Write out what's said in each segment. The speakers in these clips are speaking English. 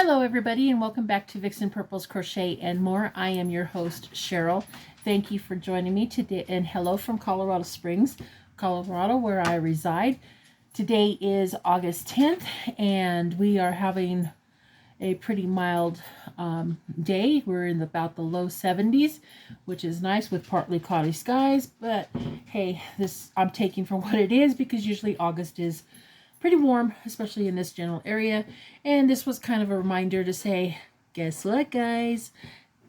Hello everybody and welcome back to Vixen Purples Crochet and More. I am your host Cheryl. Thank you for joining me today and hello from Colorado Springs, Colorado, where I reside. Today is August 10th and we are having a pretty mild day. We're in about the low 70s, which is nice with partly cloudy skies, but hey, this I'm taking for what it is because usually August is pretty warm, especially in this general area. And this was kind of a reminder to say, guess what, guys?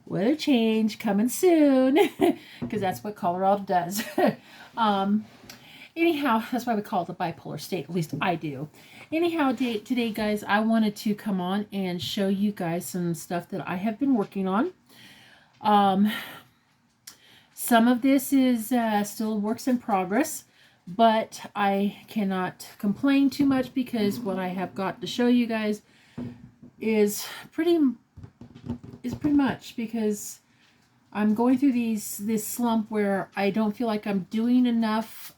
Weather change coming soon, because that's what Colorado does. Anyhow, that's why we call it the bipolar state. At least I do. Anyhow, today, guys, I wanted to come on and show you guys some stuff that I have been working on. Some of this is still works in progress, but I cannot complain too much because what I have got to show you guys is pretty much because I'm going through this slump where I don't feel like I'm doing enough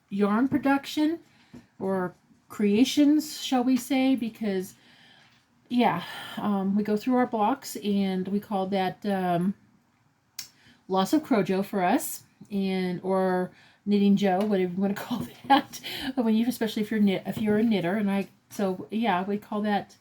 yarn production or creations, shall we say, because yeah, we go through our blocks and we call that loss of Crojo for us, and or knitting Joe, whatever you want to call that. When you, especially if you're a knitter, and so yeah, we call that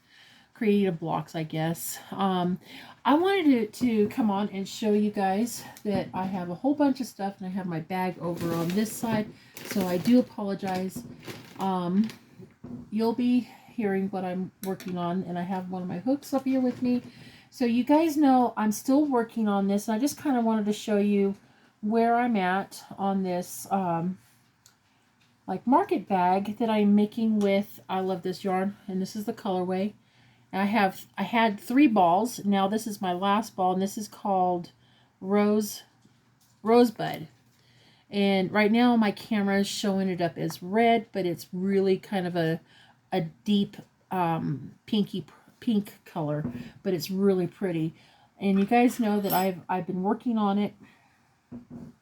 creative blocks, I guess. I wanted to come on and show you guys that I have a whole bunch of stuff, and I have my bag over on this side, so I do apologize. You'll be hearing what I'm working on, and I have one of my hooks up here with me, so you guys know I'm still working on this, and I just kind of wanted to show you where I'm at on this like market bag that I'm making with I Love This Yarn, and this is the colorway. And I had 3 balls. Now this is my last ball, and this is called Rosebud. And right now my camera is showing it up as red, but it's really kind of a deep pink color, but it's really pretty. And you guys know that I've been working on it,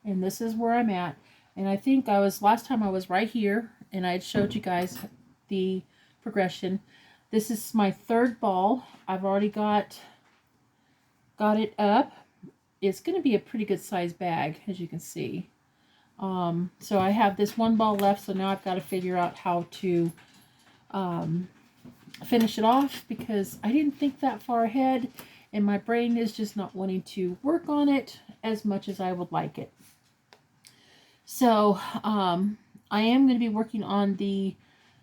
and this is where I'm at. And I think last time I was right here, and I had showed you guys the progression. This is my 3rd ball. I've already got it up. It's going to be a pretty good size bag, as you can see. So I have this 1 ball left, so now I've got to figure out how to finish it off, because I didn't think that far ahead, and my brain is just not wanting to work on it as much as I would like it. So I am going to be working on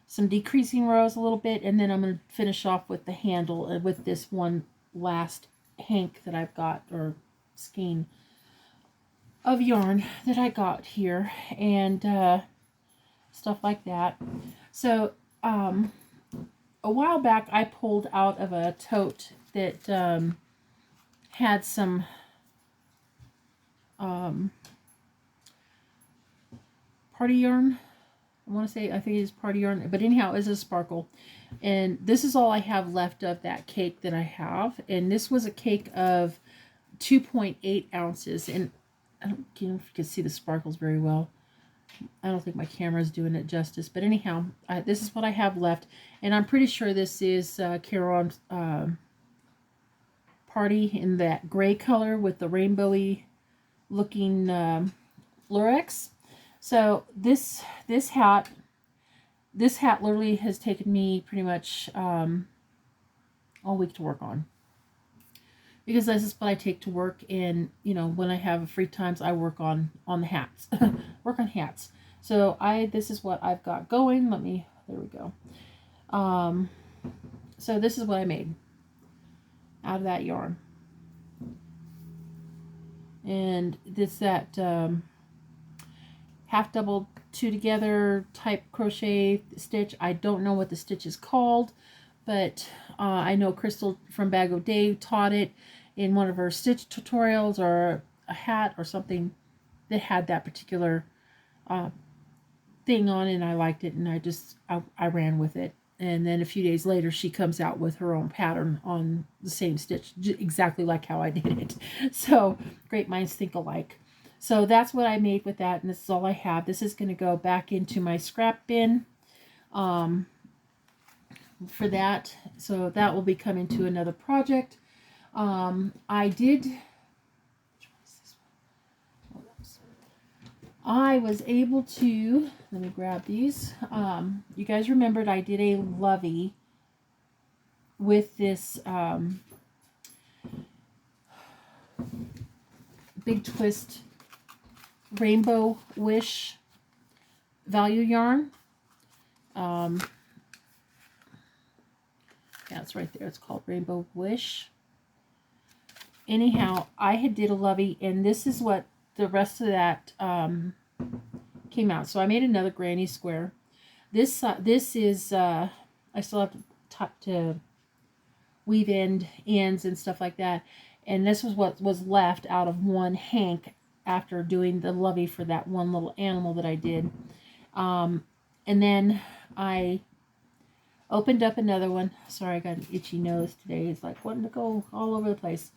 some decreasing rows a little bit, and then I'm going to finish off with the handle with this one last hank that I've got, or skein of yarn that I got here, and stuff like that. So a while back I pulled out of a tote that had some party yarn. I think it's party yarn, but anyhow, it's a sparkle. And this is all I have left of that cake that I have. And this was a cake of 2.8 ounces. And I don't know if you can see the sparkles very well. I don't think my camera is doing it justice. But anyhow, this is what I have left. And I'm pretty sure this is Caron's Party in that gray color with the rainbowy looking lurex. So this hat literally has taken me pretty much all week to work on, because this is what I take to work, and when I have free times I work on the hats. Work on hats. So this is what I've got going. There we go. So this is what I made out of that yarn, and it's that half double 2 together type crochet stitch. I don't know what the stitch is called, but I know Crystal from Bag O' Day taught it in one of her stitch tutorials, or a hat or something that had that particular thing on it, and I liked it, and I ran with it. And then a few days later she comes out with her own pattern on the same stitch, exactly like how I did it. So great minds think alike. So that's what I made with that, and this is all I have. This is going to go back into my scrap bin. for that. So that will be coming to another project. I did. I was able to, let me grab these. You guys remembered I did a lovey with this Big Twist Rainbow Wish value yarn. Yeah, it's right there. It's called Rainbow Wish. Anyhow, I had did a lovey, and this is what the rest of that came out. So I made another granny square. This is I still have to weave ends and stuff like that. And this was what was left out of one hank after doing the lovey for that one little animal that I did. And then I opened up another one. Sorry, I got an itchy nose today. It's like wanting to go all over the place.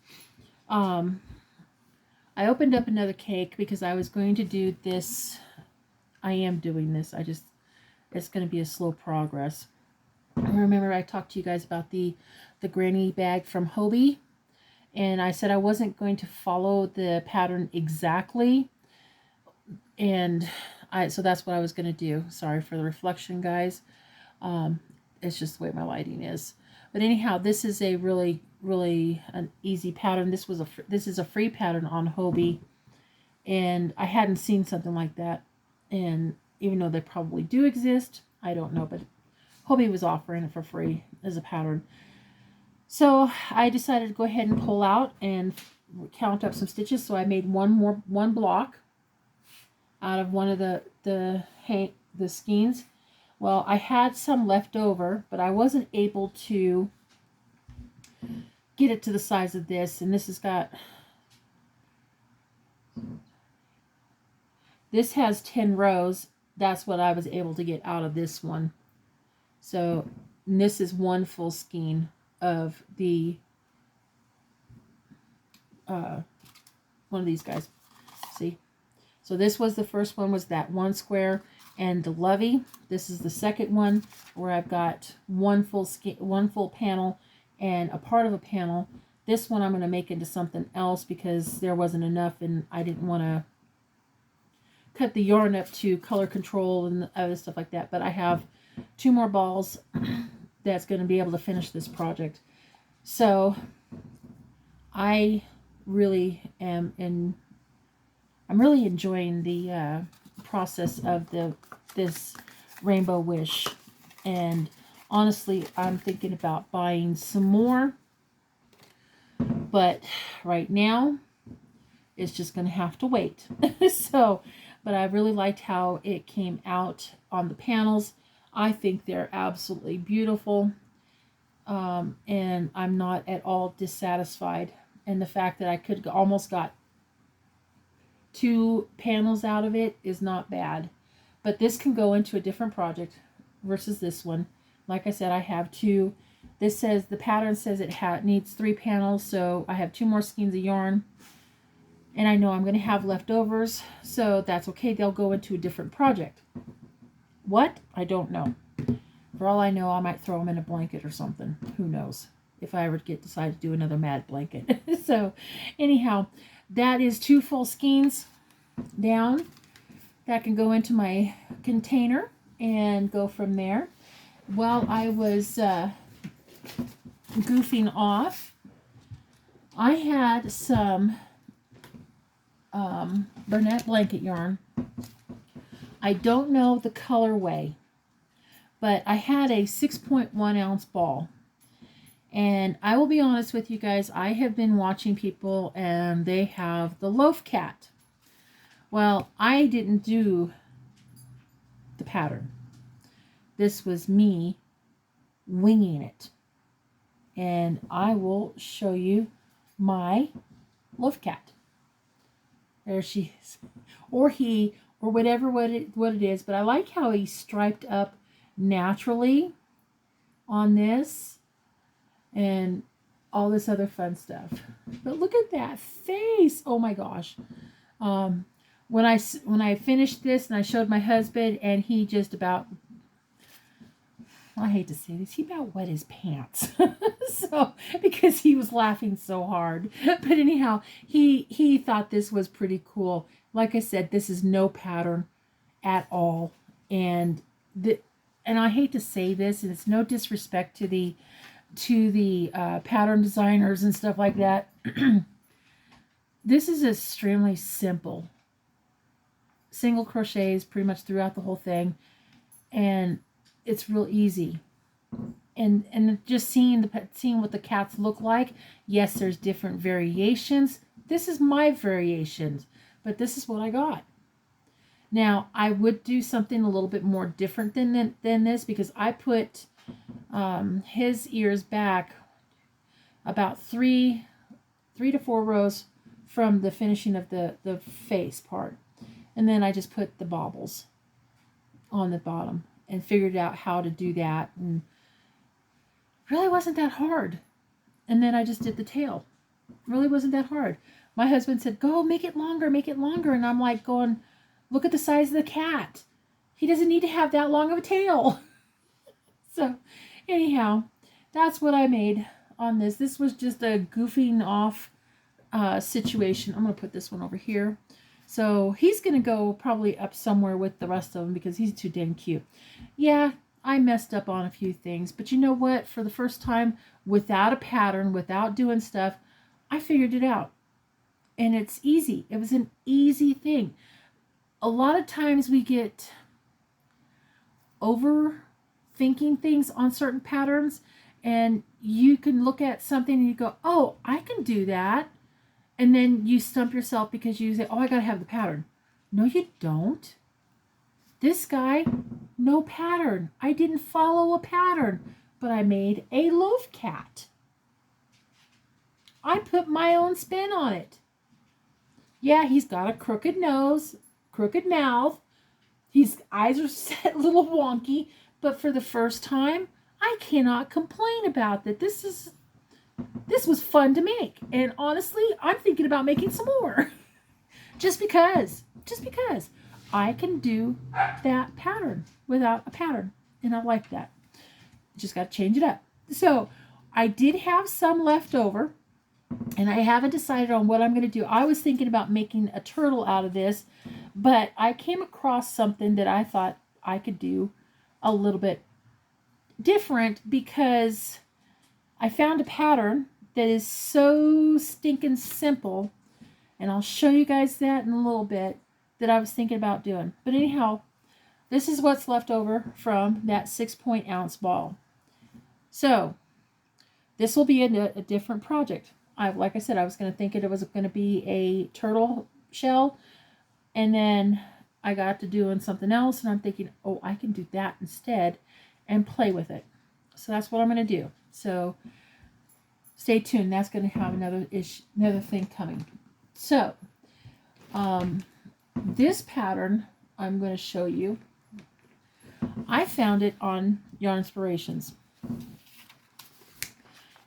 I opened up another cake because I was going to do this. I am doing this. It's going to be a slow progress. Remember I talked to you guys about the granny bag from Hobbii, and I said I wasn't going to follow the pattern exactly, and so that's what I was going to do. Sorry for the reflection, guys. It's just the way my lighting is. But anyhow, this is a really an easy pattern. This is a free pattern on Hobbii, and I hadn't seen something like that. And even though they probably do exist, I don't know, but Hobbii was offering it for free as a pattern. So I decided to go ahead and pull out and count up some stitches. So I made one block out of one of the skeins. Well, I had some left over, but I wasn't able to get it to the size of this. And this has 10 rows. That's what I was able to get out of this one. So this is one full skein of the one of these guys. See? So this was the first one, was that one square, and the lovey. This is the second one where I've got one full panel and a part of a panel. This one I'm going to make into something else because there wasn't enough, and I didn't want to cut the yarn up to color control and other stuff like that. But I have 2 more balls that's going to be able to finish this project. So I really am I'm really enjoying the process of this Rainbow Wish, and honestly I'm thinking about buying some more, but right now it's just going to have to wait. So, but I really liked how it came out on the panels. I think they're absolutely beautiful, and I'm not at all dissatisfied. And the fact that I almost got 2 panels out of it is not bad. But this can go into a different project versus this one. Like I said, I have 2. This says, the pattern says it needs 3 panels, so I have 2 more skeins of yarn. And I know I'm going to have leftovers, so that's okay. They'll go into a different project. What? I don't know. For all I know, I might throw them in a blanket or something. Who knows? If I ever decide to do another mad blanket. So, anyhow, that is 2 full skeins down. That can go into my container and go from there. While I was goofing off, I had some Bernat blanket yarn. I don't know the colorway, but I had a 6.1 ounce ball. And I will be honest with you guys, I have been watching people and they have the Loaf Cat. Well, I didn't do the pattern. This was me winging it. And I will show you my Loaf Cat. There she is. Or he, or whatever what it is. But I like how he striped up naturally on this. And all this other fun stuff. But look at that face. Oh my gosh. When I finished this and I showed my husband, and he just about I hate to say this, he about wet his pants. So, because he was laughing so hard. But anyhow, he thought this was pretty cool. Like I said, this is no pattern at all. And and I hate to say this, and it's no disrespect to the pattern designers and stuff like that. This is extremely simple. Single crochets pretty much throughout the whole thing, and it's real easy. And just seeing what the cats look like. Yes, there's different variations. This is my variations, but this is what I got. Now I would do something a little bit more different than this, because I put his ears back about three to four rows from the finishing of the face part. And then I just put the baubles on the bottom and figured out how to do that. And really wasn't that hard. And then I just did the tail. Really wasn't that hard. My husband said, go make it longer, make it longer. And I'm like going, look at the size of the cat. He doesn't need to have that long of a tail. So anyhow, that's what I made on this. This was just a goofing off situation. I'm going to put this one over here. So he's going to go probably up somewhere with the rest of them because he's too dang cute. Yeah, I messed up on a few things. But you know what? For the first time, without a pattern, without doing stuff, I figured it out. And it's easy. It was an easy thing. A lot of times we get overthinking things on certain patterns. And you can look at something and you go, oh, I can do that. And then you stump yourself because you say, oh, I got to have the pattern. No, you don't. This guy, no pattern. I didn't follow a pattern, but I made a loaf cat. I put my own spin on it. Yeah, he's got a crooked nose, crooked mouth. His eyes are set a little wonky, but for the first time, I cannot complain about that. This was fun to make. And honestly, I'm thinking about making some more. Just because I can do that pattern without a pattern. And I like that. Just got to change it up. So I did have some left over, and I haven't decided on what I'm going to do. I was thinking about making a turtle out of this, but I came across something that I thought I could do a little bit different, because I found a pattern that is so stinking simple, and I'll show you guys that in a little bit, that I was thinking about doing. But anyhow, this is what's left over from that 6-point-ounce ball. So this will be a different project. Like I said, I was going to think it was going to be a turtle shell, and then I got to doing something else, and I'm thinking, oh, I can do that instead and play with it. So that's what I'm going to do. So stay tuned. That's going to have another thing coming. So this pattern I'm going to show you, I found it on Yarnspirations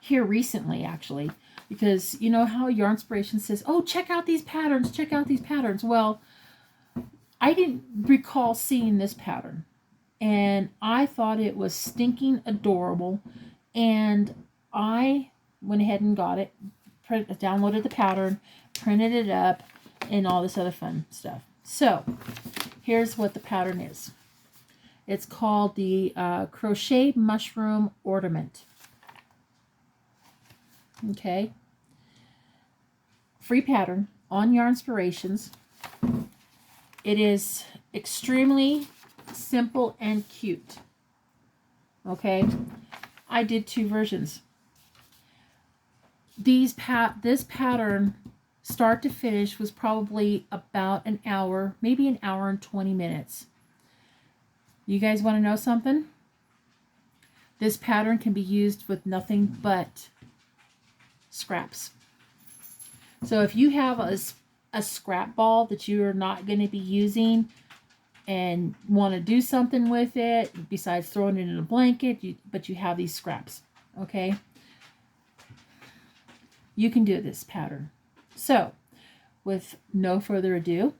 here recently, actually, because you know how Yarnspirations says, oh, check out these patterns, check out these patterns. Well, I didn't recall seeing this pattern, and I thought it was stinking adorable, and I went ahead and got it, downloaded the pattern, printed it up, and all this other fun stuff. So here's what the pattern is. It's called the Crochet Mushroom Ornament. Okay. Free pattern on Yarnspirations. It is extremely simple and cute. Okay. I did 2 versions. This pattern, start to finish, was probably about an hour, maybe an hour and 20 minutes. You guys want to know something? This pattern can be used with nothing but scraps. So if you have a scrap ball that you are not going to be using and want to do something with it besides throwing it in a blanket, but you have these scraps, okay? You can do this pattern. So with no further ado,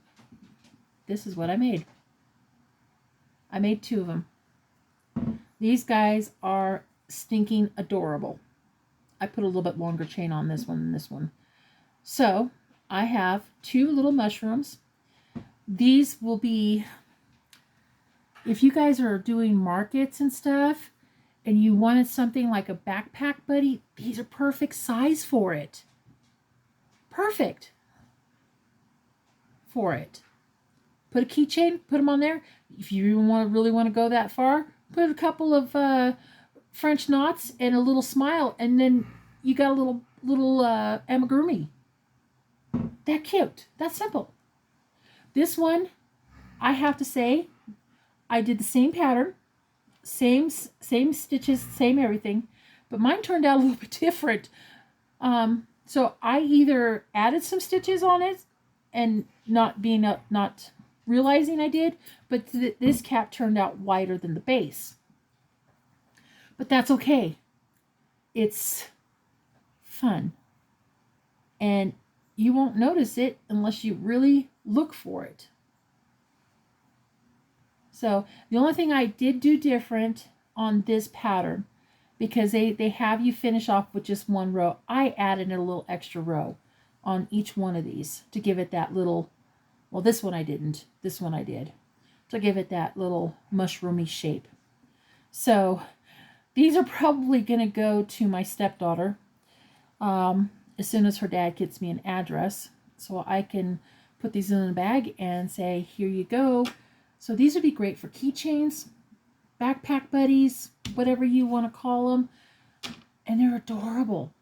this is what I made. I made 2 of them. These guys are stinking adorable. I put a little bit longer chain on this one than this one. So I have 2 little mushrooms. These will be, if you guys are doing markets and stuff and you wanted something like a backpack buddy, these are perfect size for it. Perfect for it. Put a keychain, put them on there. If you really want to go that far, put a couple of French knots and a little smile, and then you got a little amigurumi. That cute. That's simple. This one, I have to say, I did the same pattern, same stitches, same everything, but mine turned out a little bit different. So I either added some stitches on it and not realizing I did, but this cap turned out wider than the base. But that's okay. It's fun. And you won't notice it unless you really look for it. So the only thing I did do different on this pattern, because they have you finish off with just one row, I added a little extra row on each one of these to give it that little, well, this one I didn't. This one I did. To give it that little mushroomy shape. So these are probably going to go to my stepdaughter as soon as her dad gets me an address. So I can put these in a bag and say, here you go. So these would be great for keychains, backpack buddies, whatever you want to call them. And they're adorable.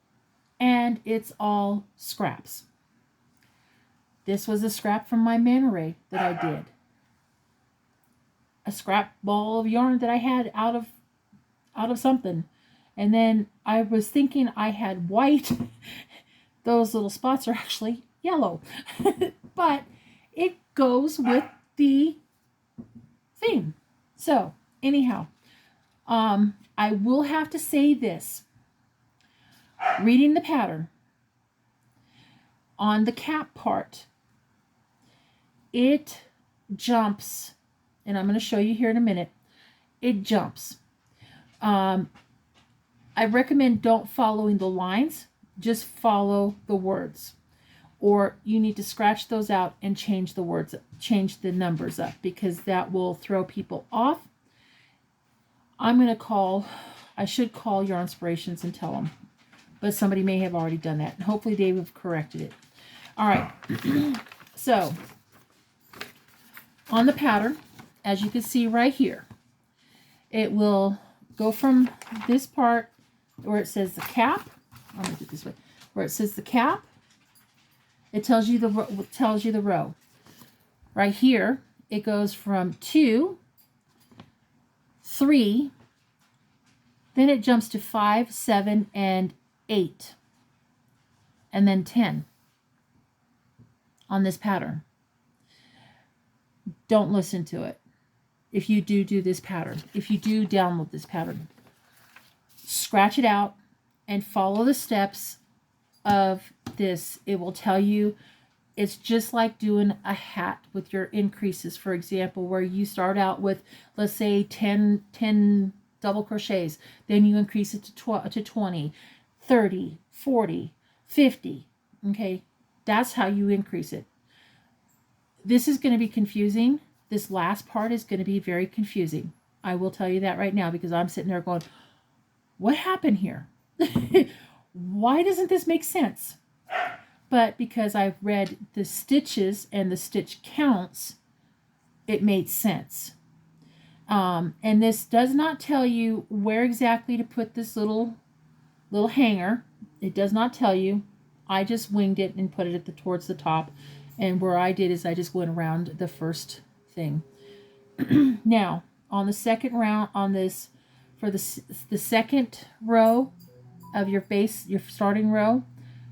And it's all scraps. This was a scrap from my manta ray that I did. A scrap ball of yarn that I had out of something. And then I was thinking I had white. Those little spots are actually yellow. But it goes with the theme. So, anyhow, I will have to say this. Reading the pattern on the cap part, it jumps, and I'm going to show you here in a minute. It jumps. I recommend don't following the lines, just follow the words, or you need to scratch those out and change the words, change the numbers up, because that will throw people off. I should call Yarn Inspirations and tell them, but somebody may have already done that, and hopefully they have corrected it. All right. So on the pattern, as you can see right here, it will go from this part where it says the cap. I'm going to do it this way. Where it says the cap, it tells you the row. Right here, it goes from 2, 3, then it jumps to 5, 7, and 8, and then 10 on this pattern. Don't listen to it. If you do this pattern, if you do download this pattern, scratch it out and follow the steps of this. It will tell you, it's just like doing a hat with your increases, for example, where you start out with, let's say 10 double crochets, then you increase it to 20, 30, 40, 50. Okay, that's how you increase it. This is going to be confusing. This last part is going to be very confusing. I will tell you that right now, because I'm sitting there going, what happened here? Why doesn't this make sense? But because I've read the stitches and the stitch counts, it made sense. And this does not tell you where exactly to put this little hanger. It does not tell you. I just winged it and put it towards the top. And where I did is I just went around the first thing. Now, on the second round, on this, for the second row of your base, your starting row,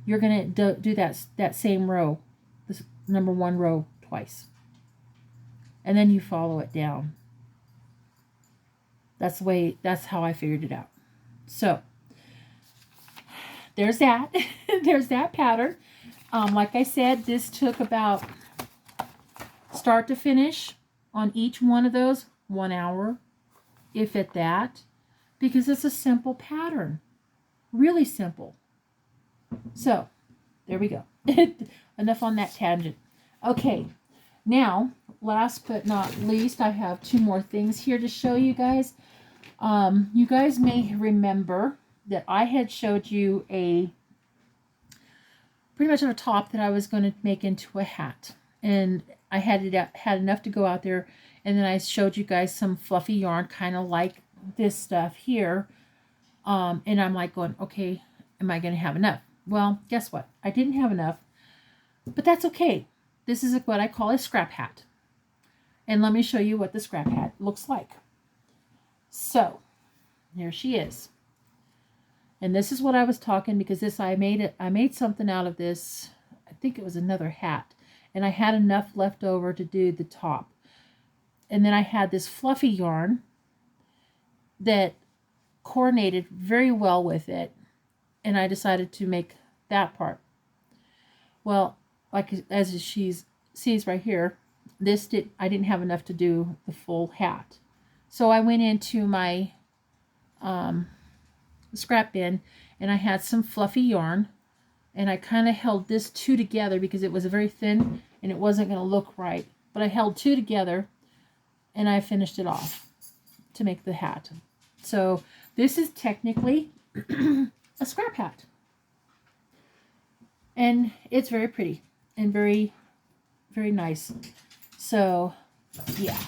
you're going to do that same row, this number 1 row, twice. And then you follow it down. That's how I figured it out. So, there's that. There's that pattern. Like I said, this took about start to finish on each one of those 1 hour, if at that. because it's a simple pattern. Really simple. So, there we go. Enough on that tangent. Okay, now, last but not least, I have two more things here to show you guys. You guys may remember that I had showed you a pretty much of a top that I was going to make into a hat. And I had enough to go out there, and then I showed you guys some fluffy yarn, kind of like this stuff here. And I'm like going, okay, am I going to have enough? Well, guess what? I didn't have enough, but that's okay. This is what I call a scrap hat. And let me show you what the scrap hat looks like. So, here she is. And this is what I was talking, because I made something out of this. I think it was another hat. And I had enough left over to do the top. And then I had this fluffy yarn that coordinated very well with it. And I decided to make that part. Well, like as she sees right here, I didn't have enough to do the full hat. So I went into my scrap bin, and I had some fluffy yarn, and I kind of held this two together because it was very thin and it wasn't going to look right. But I held two together, and I finished it off to make the hat. So this is technically a scrap hat. And it's very pretty and very, very nice. So, yeah.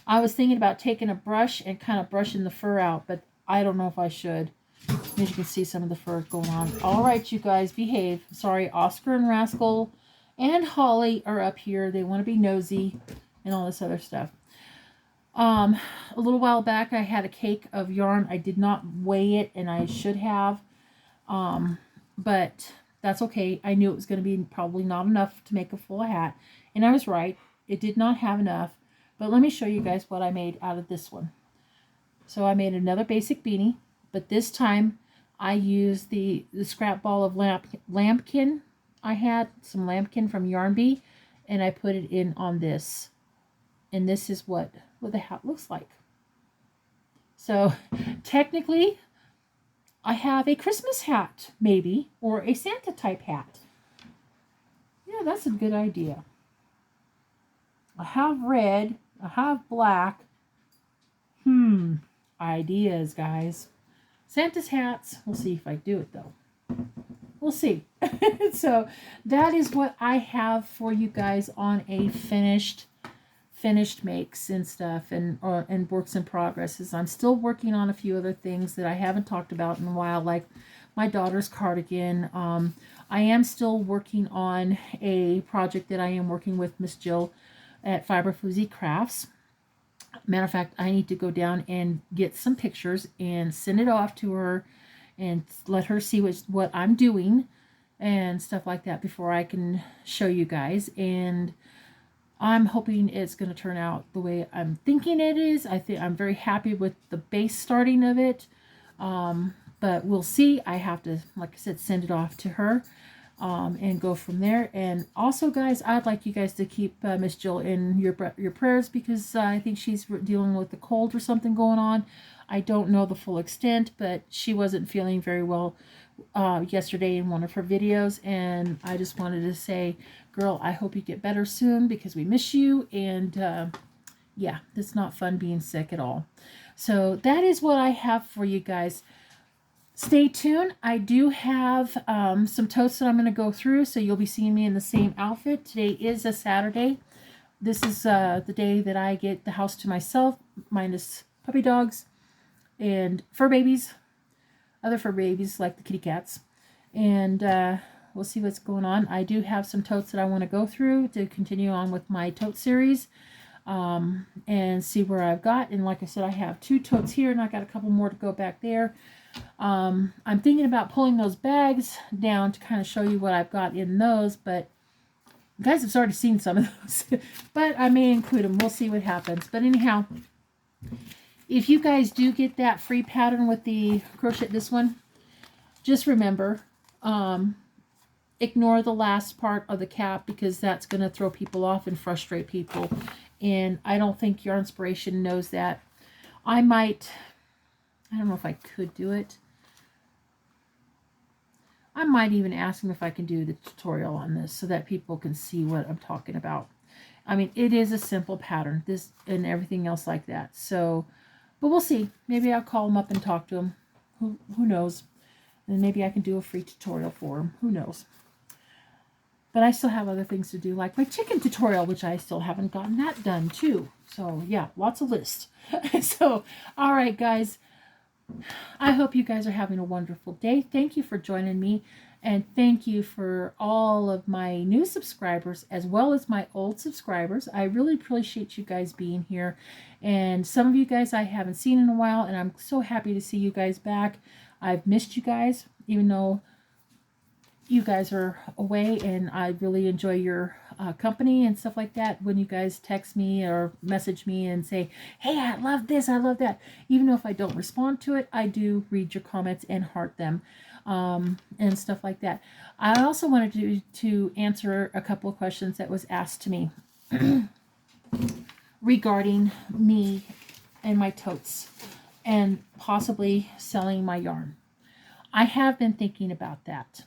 I was thinking about taking a brush and kind of brushing the fur out, but I don't know if I should. As you can see, some of the fur going on. All right, you guys, behave. Sorry, Oscar and Rascal and Holly are up here. They want to be nosy and all this other stuff. A little while back, I had a cake of yarn. I did not weigh it, and I should have. But that's okay. I knew it was going to be probably not enough to make a full hat. And I was right. It did not have enough. But let me show you guys what I made out of this one. So I made another basic beanie. But this time, I used the scrap ball of lambkin. I had some lambkin from Yarn Bee. And I put it in on this. And this is what the hat looks like. So technically, I have a Christmas hat, maybe, or a Santa type hat. Yeah, that's a good idea. I have red, I have black. Ideas, guys. Santa's hats. We'll see if I do it, though. We'll see. So that is what I have for you guys on a finished makes and stuff, and works in progresses. I'm still working on a few other things that I haven't talked about in a while, like my daughter's cardigan. I am still working on a project that I am working with Miss Jill at Fiber Floozy Crafts. Matter of fact, I need to go down and get some pictures and send it off to her and let her see what I'm doing and stuff like that before I can show you guys. And I'm hoping it's going to turn out the way I'm thinking it is. I'm very happy with the base starting of it. But we'll see. I have to, like I said, send it off to her and go from there. And also, guys, I'd like you guys to keep Miss Jill in your prayers, because I think she's dealing with a cold or something going on. I don't know the full extent, but she wasn't feeling very well yesterday in one of her videos. And I just wanted to say, girl, I hope you get better soon, because we miss you. And yeah, it's not fun being sick at all. So that is what I have for you guys. Stay tuned. I do have some totes that I'm going to go through, so you'll be seeing me in the same outfit. Today is a Saturday. This is the day that I get the house to myself, minus puppy dogs and fur babies, other fur babies like the kitty cats. And we'll see what's going on. I do have some totes that I want to go through to continue on with my tote series and see where I've got. And like I said, I have 2 totes here, and I got a couple more to go back there. I'm thinking about pulling those bags down to kind of show you what I've got in those, but you guys have already seen some of those. But I may include them. We'll see what happens. But anyhow, if you guys do get that free pattern with the crochet, this one, just remember, ignore the last part of the cap, because that's going to throw people off and frustrate people. And I don't think Yarnspiration knows that. I might I don't know if I could do it. I might even ask him if I can do the tutorial on this so that people can see what I'm talking about. I mean, it is a simple pattern, this and everything else like that. So, but we'll see. Maybe I'll call him up and talk to him. Who knows? And maybe I can do a free tutorial for him. Who knows? But I still have other things to do, like my chicken tutorial, which I still haven't gotten that done too. So yeah, lots of lists. So, all right, guys. I hope you guys are having a wonderful day. Thank you for joining me. And thank you for all of my new subscribers as well as my old subscribers. I really appreciate you guys being here. And some of you guys I haven't seen in a while, and I'm so happy to see you guys back. I've missed you guys, even though you guys are away, and I really enjoy your company and stuff like that when you guys text me or message me and say, hey, I love this, I love that. Even though if I don't respond to it, I do read your comments and heart them and stuff like that. I also wanted to answer a couple of questions that was asked to me regarding me and my totes and possibly selling my yarn. I have been thinking about that.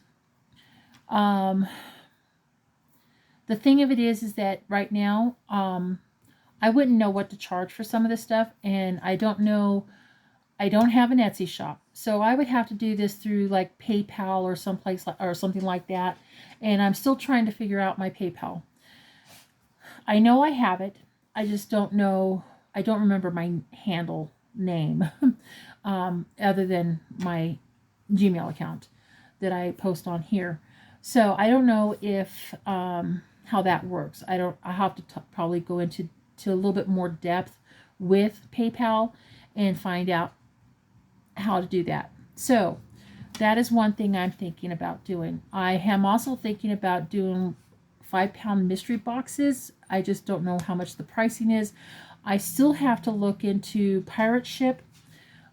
The thing of it is that right now, I wouldn't know what to charge for some of this stuff, and I don't have an Etsy shop, so I would have to do this through like PayPal or someplace or something like that, and I'm still trying to figure out my PayPal. I know I have it, I just don't know, I don't remember my handle name, other than my Gmail account that I post on here. So I don't know if how that works. I have to probably go into a little bit more depth with PayPal and find out how to do that. So that is one thing I'm thinking about doing. I am also thinking about doing 5-pound mystery boxes. I just don't know how much the pricing is. I still have to look into pirate ship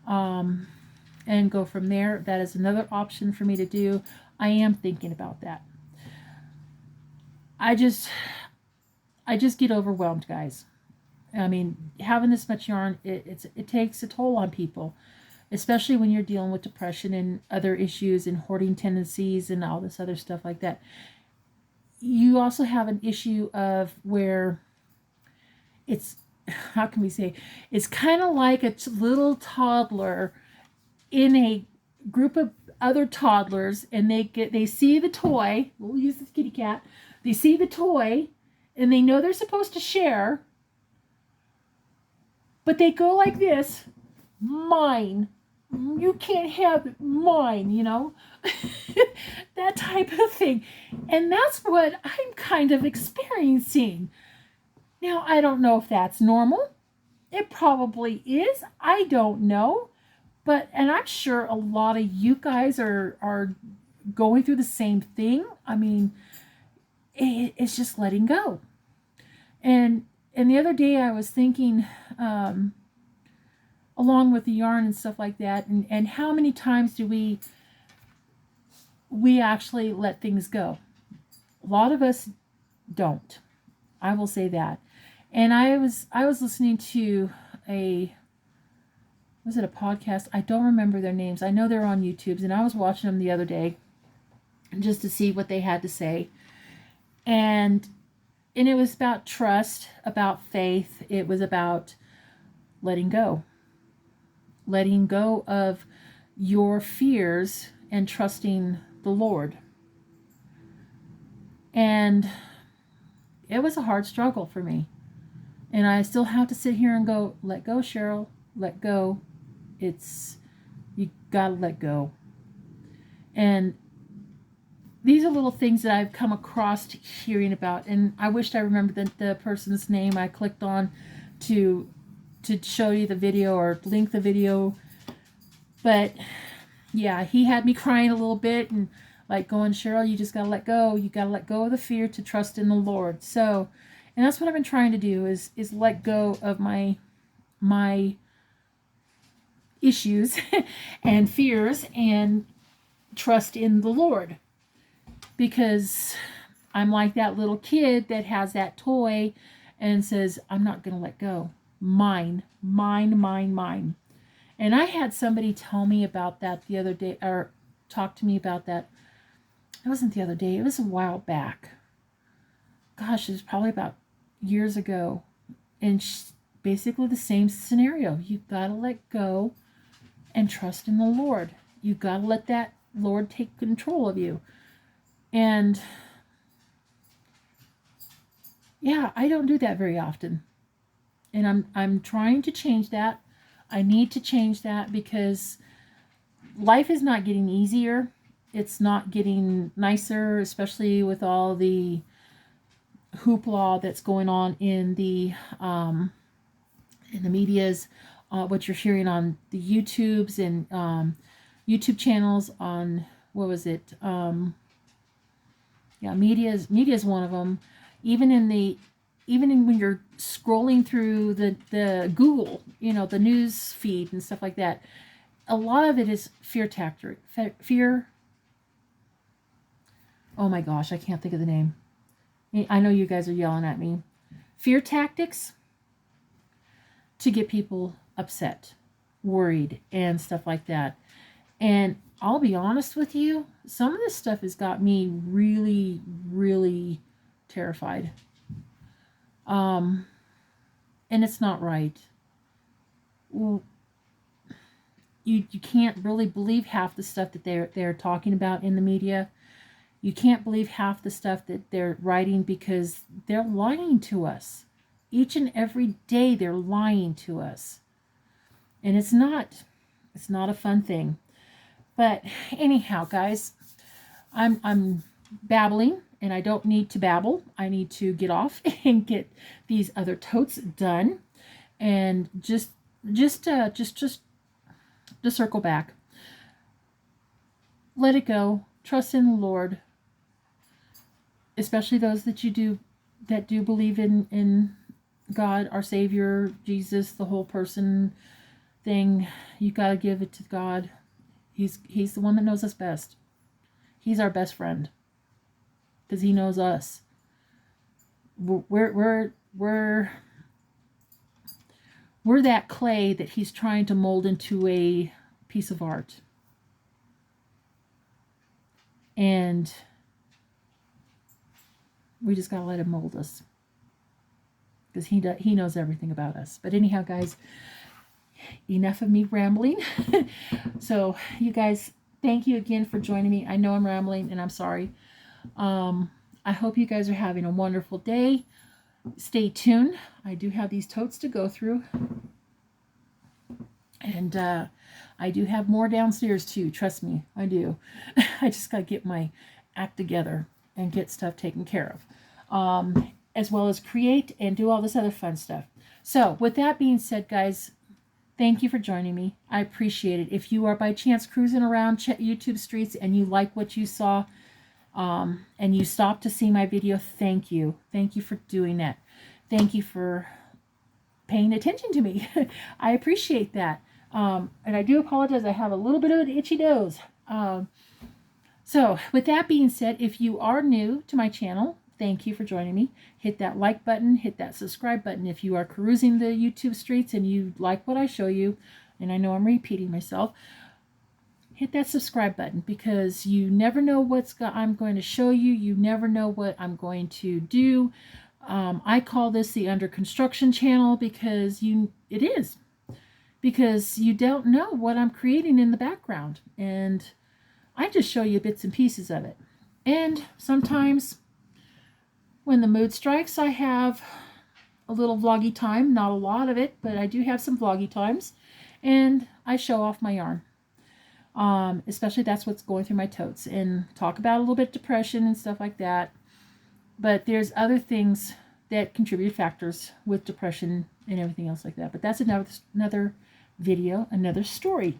and go from there. That is another option for me to do. I am thinking about that. I just get overwhelmed, guys. I mean, having this much yarn, it takes a toll on people, especially when you're dealing with depression and other issues and hoarding tendencies and all this other stuff like that. You also have an issue of where it's, how can we say, it's kind of like a little toddler in a group of other toddlers, and they see the toy. We'll use this kitty cat. They see the toy, and they know they're supposed to share, but they go like this, mine. You can't have it, mine, you know? That type of thing. And that's what I'm kind of experiencing. Now, I don't know if that's normal. It probably is. I don't know. And I'm sure a lot of you guys are going through the same thing. I mean, it's just letting go. And the other day I was thinking, along with the yarn and stuff like that, and how many times do we actually let things go? A lot of us don't. I will say that. And I was listening to was it a podcast? I don't remember their names. I know they're on YouTube, and I was watching them the other day just to see what they had to say. And it was about trust, about faith. It was about letting go. Letting go of your fears and trusting the Lord. And it was a hard struggle for me. And I still have to sit here and go, let go, Cheryl, let go. You gotta let go. And these are little things that I've come across hearing about, and I wished I remembered the person's name I clicked on to show you the video or link the video. But yeah, he had me crying a little bit and like going, Cheryl, you just gotta let go. You gotta let go of the fear to trust in the Lord. So, and that's what I've been trying to do is let go of my issues and fears and trust in the Lord. Because I'm like that little kid that has that toy and says, I'm not going to let go. Mine, mine, mine, mine. And I had somebody tell me about that the other day, or talk to me about that. It wasn't the other day, it was a while back. Gosh, it was probably about years ago. And basically the same scenario. You got to let go and trust in the Lord. You got to let that Lord take control of you. And yeah, I don't do that very often. And I'm trying to change that. I need to change that because life is not getting easier. It's not getting nicer, especially with all the hoopla that's going on in the medias, what you're hearing on the YouTubes and YouTube channels on, what was it? Media's one of them. Even when you're scrolling through the Google, the news feed and stuff like that, a lot of it is fear tactic. Fear. Oh my gosh, I can't think of the name. I know you guys are yelling at me. Fear tactics to get people upset, worried, and stuff like that. And I'll be honest with you, some of this stuff has got me really, really terrified. And it's not right. Well, you can't really believe half the stuff that they're talking about in the media. You can't believe half the stuff that they're writing because they're lying to us. Each and every day they're lying to us. And it's not a fun thing. But anyhow, guys, I'm babbling and I don't need to babble. I need to get off and get these other totes done. And just to circle back. Let it go. Trust in the Lord. Especially those that do believe in God, our Savior, Jesus, the whole person thing. You got to give it to God. He's the one that knows us best. He's our best friend because he knows us. We're that clay that he's trying to mold into a piece of art. And we just gotta let him mold us because he knows everything about us. But anyhow, guys, enough of me rambling. So you guys, thank you again for joining me. I know I'm rambling and I'm sorry. I hope you guys are having a wonderful day. Stay tuned. I do have these totes to go through. And I do have more downstairs too. Trust me, I do. I just got to get my act together and get stuff taken care of. As well as create and do all this other fun stuff. So with that being said, guys, thank you for joining me. I appreciate it. If you are by chance cruising around YouTube streets and you like what you saw and you stopped to see my video, thank you. Thank you for doing that. Thank you for paying attention to me. I appreciate that. And I do apologize. I have a little bit of an itchy nose. So with that being said, if you are new to my channel, thank you for joining me. Hit that like button, hit that subscribe button. If you are cruising the YouTube streets and you like what I show you, and I know I'm repeating myself, hit that subscribe button because you never know I'm going to show you. You never know what I'm going to do. I call this the under construction channel because it is. Because you don't know what I'm creating in the background. And I just show you bits and pieces of it. And sometimes when the mood strikes, I have a little vloggy time. Not a lot of it, but I do have some vloggy times. And I show off my yarn. Especially that's what's going through my totes. And talk about a little bit depression and stuff like that. But there's other things that contribute factors with depression and everything else like that. But that's another video, another story.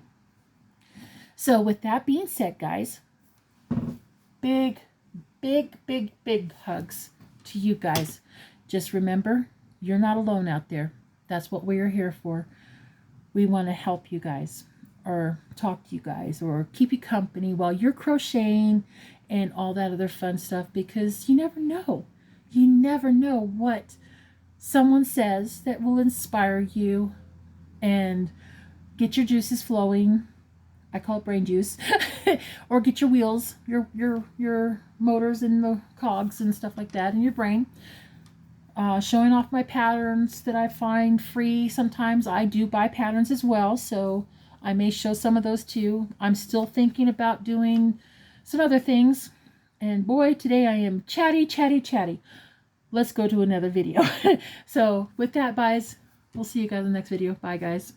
So with that being said, guys, big hugs to you guys. Just remember, you're not alone out there. That's what we're here for. We want to help you guys or talk to you guys or keep you company while you're crocheting and all that other fun stuff, because you never know. You never know what someone says that will inspire you and get your juices flowing. I call it brain juice. Or get your wheels, your motors and the cogs and stuff like that in your brain. Showing off my patterns that I find free. Sometimes I do buy patterns as well, so I may show some of those too. I'm still thinking about doing some other things. And boy, today I am chatty, chatty, chatty. Let's go to another video. So with that, guys, we'll see you guys in the next video. Bye, guys.